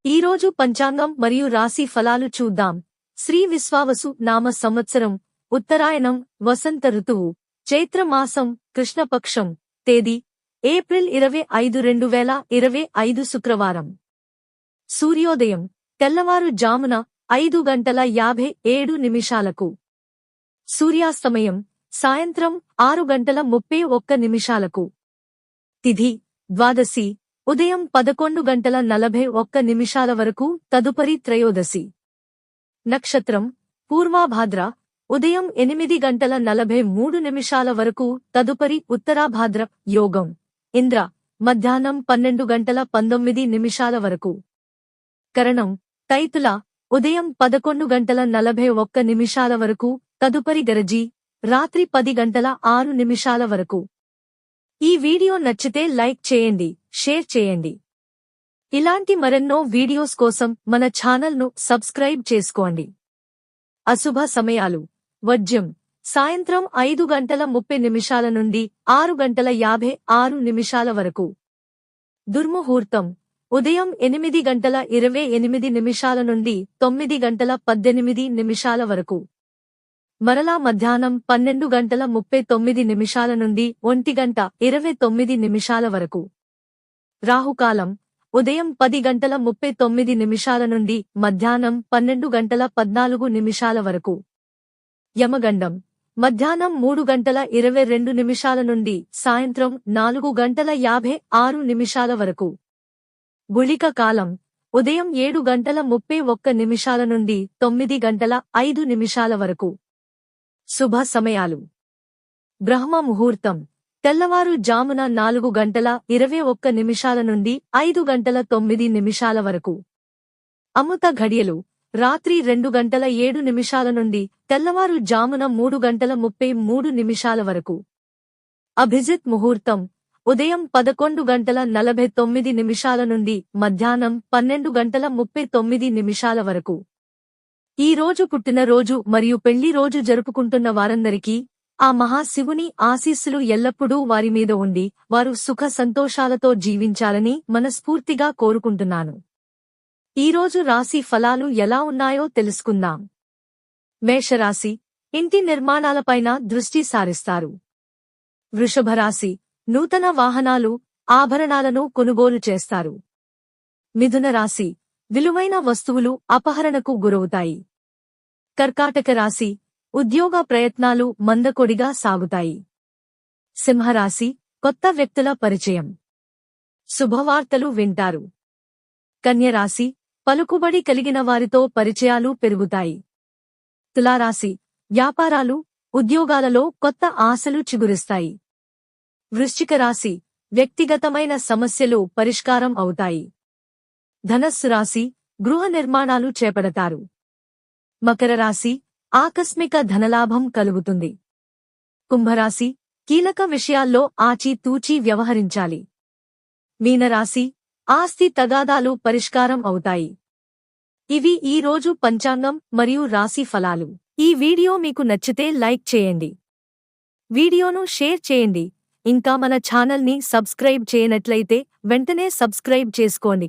ఈరోజు పంచాంగం మరియు రాశి ఫలాలు చూద్దాం. శ్రీ విశ్వావసు నామ సంవత్సరం, ఉత్తరాయణం, వసంత ఋతువు, చైత్రమాసం, కృష్ణపక్షం, తేదీ ఏప్రిల్ 25, 2025 శుక్రవారం. సూర్యోదయం తెల్లవారు జామున 5:57 సూర్యాస్తమయం సాయంత్రం 6:31 తిథి ద్వాదశి ఉదయం 11:41 వరకు, తదుపరి త్రయోదశి. నక్షత్రం పూర్వాభాద్ర ఉదయం 8:43 వరకు, తదుపరి ఉత్తరాభాద్ర. యోగం ఇంద్ర మధ్యాహ్నం 12:19 వరకు. కరణం తైతుల ఉదయం 11:41 వరకు, తదుపరి గరజి రాత్రి 10:06 వరకు. ఈ వీడియో నచ్చితే లైక్ చేయండి, షేర్ చేయండి. ఇలాంటి మరెన్నో వీడియోస్ కోసం మన ఛానల్ను సబ్స్క్రైబ్ చేసుకోండి. అశుభ సమయాలు: వర్జ్యం సాయంత్రం 5:30 నుండి 6:56 వరకు. దుర్ముహూర్తం ఉదయం 8:28 నుండి 9:18 వరకు. మరలా మధ్యాహ్నం 12:39 నుండి 1:29 వరకు. రాహుకాలం ఉదయం 10:39 నుండి మధ్యాహ్నం 12:14 వరకు. యమగండం మధ్యాహ్నం 3:22 నుండి సాయంత్రం 4:56 వరకు. గుళిక కాలం ఉదయం 7:31 నుండి 9:05 వరకు. శుభ సమయాలు: బ్రహ్మ ముహూర్తం తెల్లవారు జామున 4:21 నుండి 5:09 వరకు. అమృత ఘడియలు రాత్రి 2:07 నుండి తెల్లవారు జామున 3:33 వరకు. అభిజిత్ ముహూర్తం ఉదయం 11:49 నుండి మధ్యాహ్నం 12:39 వరకు. ఈ రోజు పుట్టినరోజు మరియు పెళ్లి రోజు జరుపుకుంటున్న వారందరికీ ఆ మహాశివుని ఆశీస్సులు ఎల్లప్పుడూ వారి మీద ఉండి వారు సుఖ సంతోషాలతో జీవించాలని మనస్ఫూర్తిగా కోరుకుంటున్నాను. ఈరోజు రాశి ఫలాలు ఎలా ఉన్నాయో తెలుసుకుందాం. మేషరాశి ఇంటి నిర్మాణాలపైన దృష్టి సారిస్తారు. వృషభరాశి నూతన వాహనాలు, ఆభరణాలను కొనుగోలు చేస్తారు. మిథున రాశి విలువైన వస్తువులు అపహరణకు గురవుతాయి. కర్కాటక రాశి ఉద్యోగ ప్రయత్నాలు మందకొడిగా సాగుతాయి. సింహరాశి కొత్త వ్యక్తుల పరిచయం, శుభవార్తలు వింటారు. కన్యరాశి పలుకుబడి కలిగిన వారితో పరిచయాలు పెరుగుతాయి. తులారాశి వ్యాపారాలు, ఉద్యోగాలలో కొత్త ఆశలు చిగురిస్తాయి. వృశ్చిక రాశి వ్యక్తిగతమైన సమస్యలు పరిష్కారం అవుతాయి. ధనస్సు రాశి గృహ నిర్మాణాలు చేపడతారు. మకర రాశి ఆకస్మిక ధనలాభం కలుగుతుంది. కుంభరాశి కీలక విషయాల్లో ఆచితూచి వ్యవహరించాలి. మీనరాశి ఆస్తి తగాదాలు పరిష్కారం అవుతాయి. ఇవి ఈ రోజు పంచాంగం మరియు రాశి ఫలాలు. ఈ వీడియో మీకు నచ్చితే లైక్ చేయండి, వీడియోను షేర్ చేయండి. ఇంకా మన ఛానల్ని సబ్స్క్రైబ్ చేయనట్లయితే వెంటనే సబ్స్క్రైబ్ చేసుకోండి.